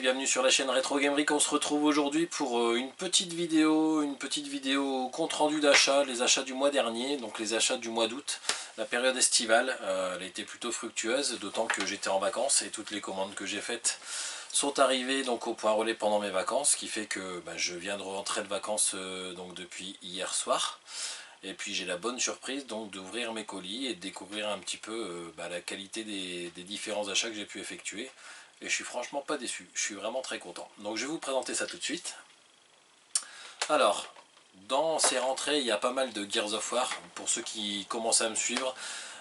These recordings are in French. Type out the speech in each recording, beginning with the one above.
et bienvenue sur la chaîne Retro Gamerik. On se retrouve aujourd'hui pour une petite vidéo compte rendu d'achat, les achats du mois dernier, donc les achats du mois d'août, la période estivale. Elle a été plutôt fructueuse, d'autant que j'étais en vacances et toutes les commandes que j'ai faites sont arrivées donc au point relais pendant mes vacances, ce qui fait que je viens de rentrer de vacances donc depuis hier soir. Et puis j'ai la bonne surprise donc d'ouvrir mes colis et de découvrir un petit peu la qualité des différents achats que j'ai pu effectuer. Et je suis franchement pas déçu, je suis vraiment très content. Donc je vais vous présenter ça tout de suite. Alors, dans ces rentrées, il y a pas mal de Gears of War. Pour ceux qui commencent à me suivre,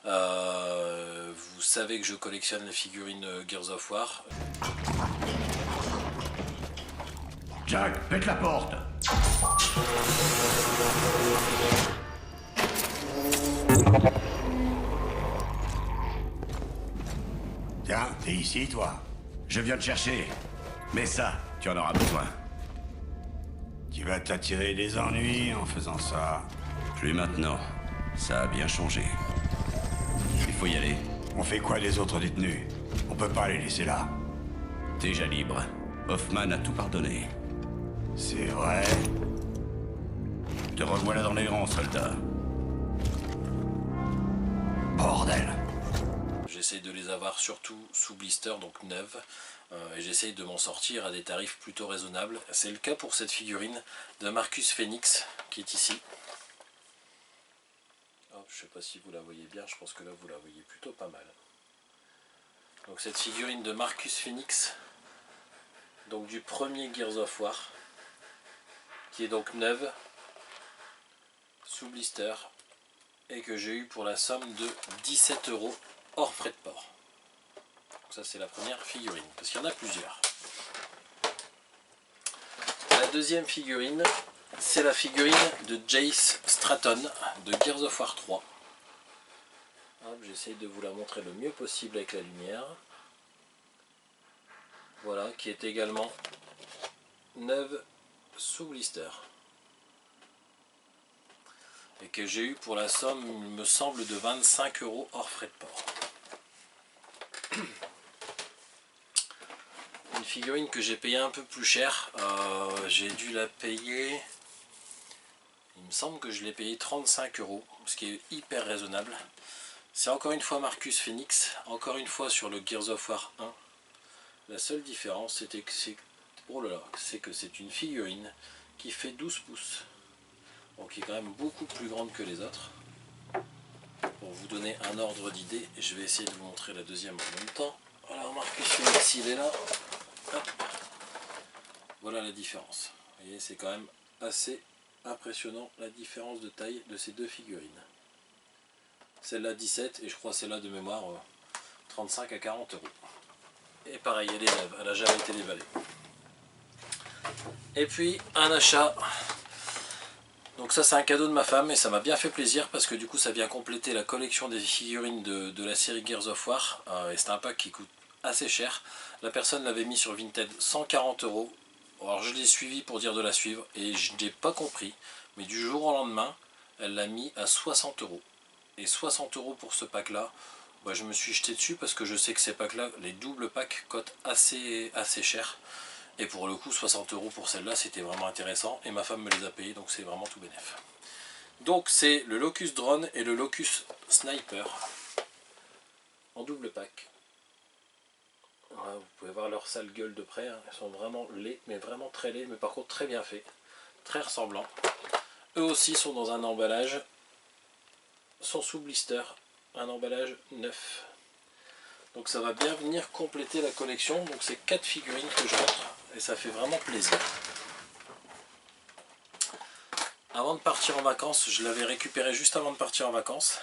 vous savez que je collectionne les figurines Gears of War. Jack, pète la porte. Tiens, t'es ici, toi? Je viens te chercher. Mais ça, tu en auras besoin. Tu vas t'attirer des ennuis en faisant ça. Plus maintenant. Ça a bien changé. Il faut y aller. On fait quoi des autres détenus? On peut pas les laisser là. Déjà libre. Hoffman a tout pardonné. C'est vrai? Te revoilà dans les rangs, soldat. Bordel. J'essaye de les avoir surtout sous blister, donc neuves, et j'essaye de m'en sortir à des tarifs plutôt raisonnables. C'est le cas pour cette figurine de Marcus Phoenix qui est ici. Hop, je sais pas si vous la voyez bien, je pense que là vous la voyez plutôt pas mal. Donc cette figurine de Marcus Phoenix, donc du premier Gears of War, qui est donc neuve, sous blister, et que j'ai eu pour la somme de 17 € hors frais de port. Donc ça c'est la première figurine, parce qu'il y en a plusieurs. La deuxième figurine, c'est la figurine de Jace Stratton de Gears of War 3. J'essaye de vous la montrer le mieux possible avec la lumière. Voilà, qui est également neuve sous blister. Et que j'ai eu pour la somme, il me semble, de 25 € hors frais de port. Une figurine que j'ai payé un peu plus cher, j'ai dû la payer, il me semble que je l'ai payé 35 €, ce qui est hyper raisonnable. C'est encore une fois Marcus Phoenix, encore une fois sur le Gears of War 1. La seule différence c'était que c'est que c'est une figurine qui fait 12 pouces, donc qui est quand même beaucoup plus grande que les autres. Pour vous donner un ordre d'idée, je vais essayer de vous montrer la deuxième en même temps. Alors Marcus Phoenix, il est là. Hop. Voilà la différence. Vous voyez, c'est quand même assez impressionnant la différence de taille de ces deux figurines. Celle-là 17 et je crois celle-là de mémoire 35 à 40 €. Et pareil, elle est neuve, elle n'a jamais été déballée. Et puis un achat. Donc ça c'est un cadeau de ma femme et ça m'a bien fait plaisir parce que du coup ça vient compléter la collection des figurines de la série Gears of War. Et c'est un pack qui coûte assez cher. La personne l'avait mis sur Vinted 140 €. Alors je l'ai suivi pour dire de la suivre et je n'ai pas compris. Mais du jour au lendemain, elle l'a mis à 60 €. Et 60 € pour ce pack là, je me suis jeté dessus parce que je sais que ces packs là, les doubles packs cotent assez cher. Et pour le coup 60 € pour celle-là c'était vraiment intéressant et ma femme me les a payés, donc c'est vraiment tout bénef. Donc c'est le Locust Drone et le Locust Sniper en double pack. Voilà, vous pouvez voir leur sale gueule de près, hein. Ils sont vraiment laids, mais vraiment très laids, mais par contre très bien faits, très ressemblants. Eux aussi sont dans un emballage, sont sous blister, un emballage neuf. Donc ça va bien venir compléter la collection. Donc c'est 4 figurines que je montre et ça fait vraiment plaisir. Avant de partir en vacances, je l'avais récupéré juste avant de partir en vacances.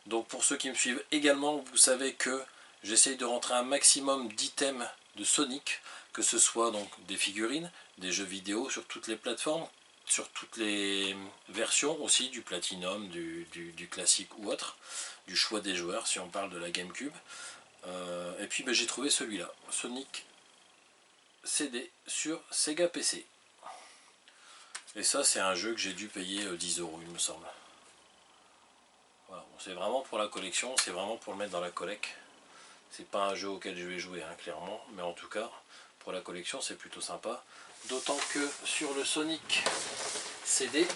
Donc pour ceux qui me suivent également, vous savez que j'essaye de rentrer un maximum d'items de Sonic, que ce soit donc des figurines, des jeux vidéo sur toutes les plateformes, sur toutes les versions aussi, du Platinum, du classique ou autre, du choix des joueurs si on parle de la GameCube. Et puis j'ai trouvé celui-là, Sonic CD sur Sega PC. Et ça c'est un jeu que j'ai dû payer 10 € il me semble. Voilà, bon, c'est vraiment pour la collection, c'est vraiment pour le mettre dans la collecte. C'est pas un jeu auquel je vais jouer hein, clairement, mais en tout cas pour la collection, c'est plutôt sympa. D'autant que sur le Sonic CD,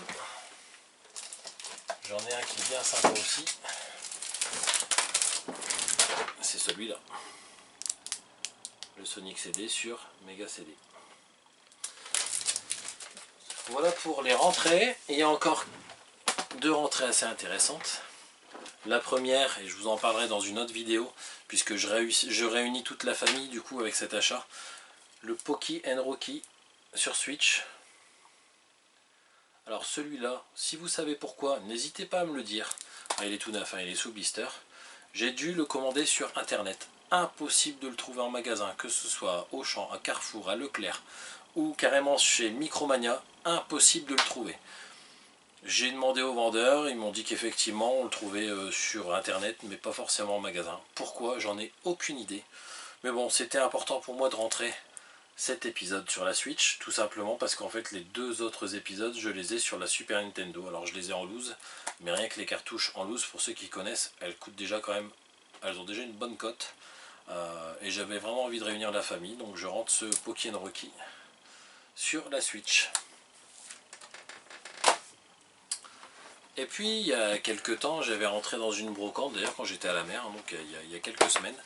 j'en ai un qui est bien sympa aussi. C'est celui-là. Le Sonic CD sur Mega CD. Voilà pour les rentrées. Il y a encore deux rentrées assez intéressantes. La première, et je vous en parlerai dans une autre vidéo, puisque je réunis toute la famille du coup avec cet achat, le Poki & Rocky sur Switch. Alors celui-là, si vous savez pourquoi, n'hésitez pas à me le dire. Ah, il est tout neuf, hein, il est sous blister. J'ai dû le commander sur internet. Impossible de le trouver en magasin, que ce soit à Auchan, à Carrefour, à Leclerc ou carrément chez Micromania, impossible de le trouver. J'ai demandé aux vendeurs, ils m'ont dit qu'effectivement on le trouvait sur internet mais pas forcément en magasin. Pourquoi? J'en ai aucune idée. Mais bon, c'était important pour moi de rentrer cet épisode sur la Switch, tout simplement parce qu'en fait les deux autres épisodes je les ai sur la Super Nintendo. Alors je les ai en loose, mais rien que les cartouches en loose, pour ceux qui connaissent, elles coûtent déjà quand même, elles ont déjà une bonne cote. Et j'avais vraiment envie de réunir la famille, donc je rentre ce Poki & Rocky sur la Switch. Et puis il y a quelques temps, j'avais rentré dans une brocante, d'ailleurs quand j'étais à la mer, donc il y a quelques semaines.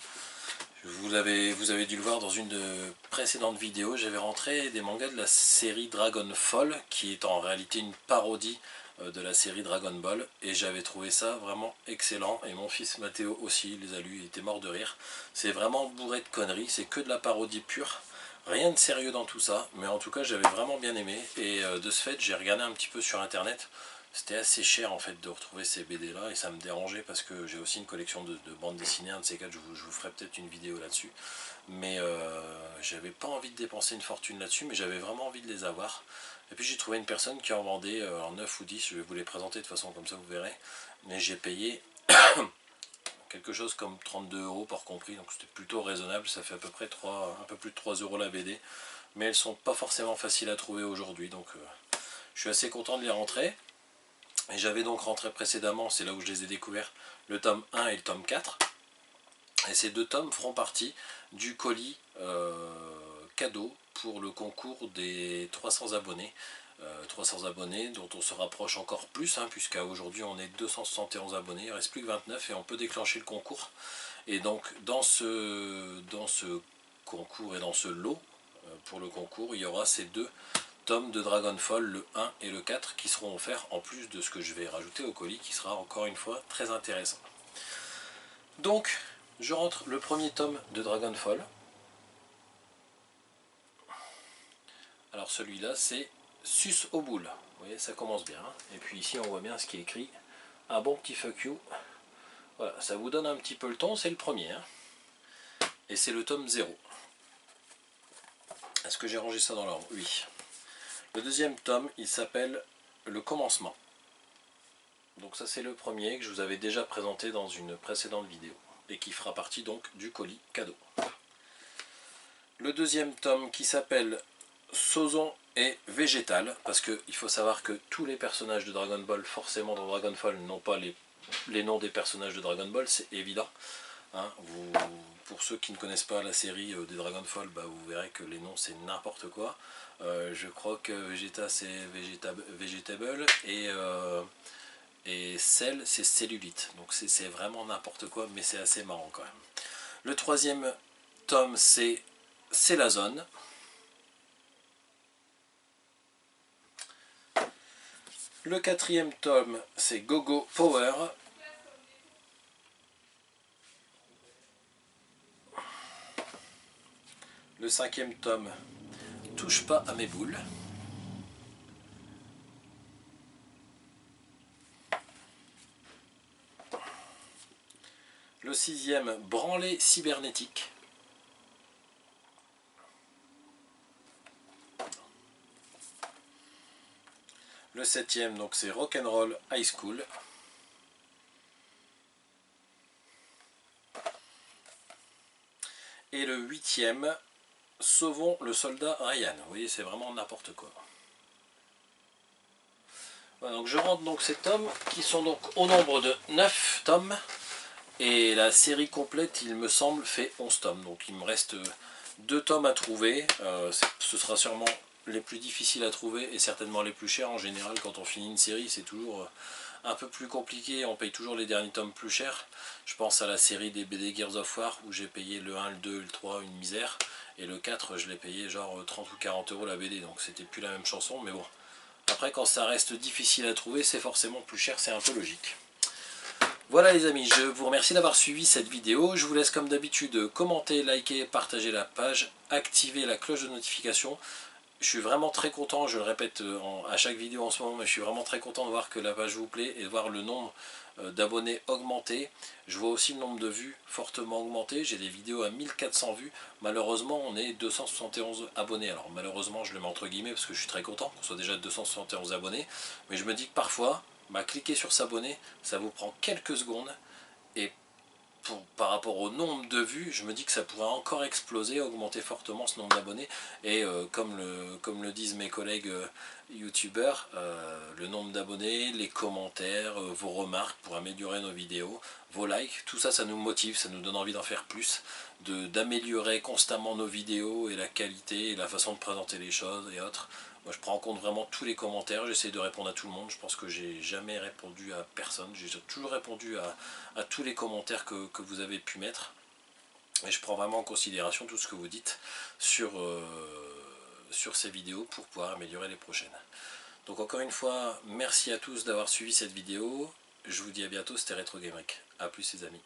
Vous avez dû le voir dans une de précédentes vidéos, j'avais rentré des mangas de la série Dragonfall, qui est en réalité une parodie de la série Dragon Ball, et j'avais trouvé ça vraiment excellent, et mon fils Mathéo aussi les a lus, il était mort de rire. C'est vraiment bourré de conneries, c'est que de la parodie pure, rien de sérieux dans tout ça, mais en tout cas j'avais vraiment bien aimé, et de ce fait j'ai regardé un petit peu sur internet. C'était assez cher en fait de retrouver ces BD là, et ça me dérangeait parce que j'ai aussi une collection de bandes dessinées, un de ces quatre, je vous ferai peut-être une vidéo là-dessus. Mais j'avais pas envie de dépenser une fortune là-dessus, mais j'avais vraiment envie de les avoir. Et puis j'ai trouvé une personne qui en vendait en 9 ou 10, je vais vous les présenter de toute façon comme ça vous verrez. Mais j'ai payé quelque chose comme 32 € par compris, donc c'était plutôt raisonnable, ça fait à peu près un peu plus de 3 € la BD. Mais elles sont pas forcément faciles à trouver aujourd'hui, donc je suis assez content de les rentrer. Et j'avais donc rentré précédemment, c'est là où je les ai découverts, le tome 1 et le tome 4. Et ces deux tomes feront partie du colis cadeau pour le concours des 300 abonnés. 300 abonnés dont on se rapproche encore plus, hein, puisqu'à aujourd'hui on est 271 abonnés, il ne reste plus que 29 et on peut déclencher le concours. Et donc dans ce concours et dans ce lot pour le concours, il y aura ces deux tomes de Dragonfall, le 1 et le 4, qui seront offerts en plus de ce que je vais rajouter au colis, qui sera encore une fois très intéressant. Donc je rentre le premier tome de Dragonfall. Alors celui-là c'est Sus au boule, vous voyez ça commence bien, hein. Et puis ici on voit bien ce qui est écrit, un bon petit fuck you. Voilà, ça vous donne un petit peu le ton, c'est le premier, hein. Et c'est le tome 0. Est-ce que j'ai rangé ça dans l'ordre? Oui. Le deuxième tome, il s'appelle Le Commencement. Donc ça c'est le premier que je vous avais déjà présenté dans une précédente vidéo et qui fera partie donc du colis cadeau. Le deuxième tome qui s'appelle Sozon et Végétal, parce qu'il faut savoir que tous les personnages de Dragon Ball, forcément dans Dragonfall, n'ont pas les noms des personnages de Dragon Ball, c'est évident. Hein, pour ceux qui ne connaissent pas la série des Dragonfall, bah, vous verrez que les noms c'est n'importe quoi. Je crois que Vegeta c'est Vegetable et Cell c'est Cellulite. Donc c'est vraiment n'importe quoi, mais c'est assez marrant quand même. Le troisième tome c'est la zone. Le quatrième tome c'est Gogo Power. Le cinquième tome, Touche pas à mes boules. Le sixième, Branlée cybernétique. Le septième, donc c'est Rock'n'Roll High School. Et le huitième, Sauvons le soldat Ryan. Vous voyez, c'est vraiment n'importe quoi. Voilà, donc je rentre donc ces tomes qui sont donc au nombre de 9 tomes. Et la série complète, il me semble, fait 11 tomes. Donc il me reste 2 tomes à trouver, ce sera sûrement les plus difficiles à trouver et certainement les plus chers. En général, quand on finit une série, c'est toujours un peu plus compliqué, on paye toujours les derniers tomes plus chers. Je pense à la série des BD Gears of War où j'ai payé le 1, le 2, le 3, une misère, et le 4 je l'ai payé genre 30 ou 40 € la BD, donc c'était plus la même chanson, mais bon. Après, quand ça reste difficile à trouver, c'est forcément plus cher, c'est un peu logique. Voilà les amis, je vous remercie d'avoir suivi cette vidéo. Je vous laisse comme d'habitude commenter, liker, partager la page, activer la cloche de notification. Je suis vraiment très content, je le répète à chaque vidéo en ce moment, mais je suis vraiment très content de voir que la page vous plaît et de voir le nombre d'abonnés augmenter. Je vois aussi le nombre de vues fortement augmenter. J'ai des vidéos à 1400 vues. Malheureusement, on est 271 abonnés. Alors malheureusement, je le mets entre guillemets parce que je suis très content qu'on soit déjà 271 abonnés. Mais je me dis que parfois, cliquer sur s'abonner, ça vous prend quelques secondes. Et par rapport au nombre de vues, je me dis que ça pourrait encore exploser, augmenter fortement ce nombre d'abonnés. Et comme le disent mes collègues youtubeurs, le nombre d'abonnés, les commentaires, vos remarques pour améliorer nos vidéos, vos likes, tout ça, ça nous motive, ça nous donne envie d'en faire plus, d'améliorer constamment nos vidéos et la qualité et la façon de présenter les choses et autres. Moi je prends en compte vraiment tous les commentaires, j'essaie de répondre à tout le monde. Je pense que j'ai jamais répondu à personne, j'ai toujours répondu à tous les commentaires que vous avez pu mettre. Et je prends vraiment en considération tout ce que vous dites sur ces vidéos pour pouvoir améliorer les prochaines. Donc encore une fois, merci à tous d'avoir suivi cette vidéo. Je vous dis à bientôt, c'était Retro Game Rec. A plus les amis.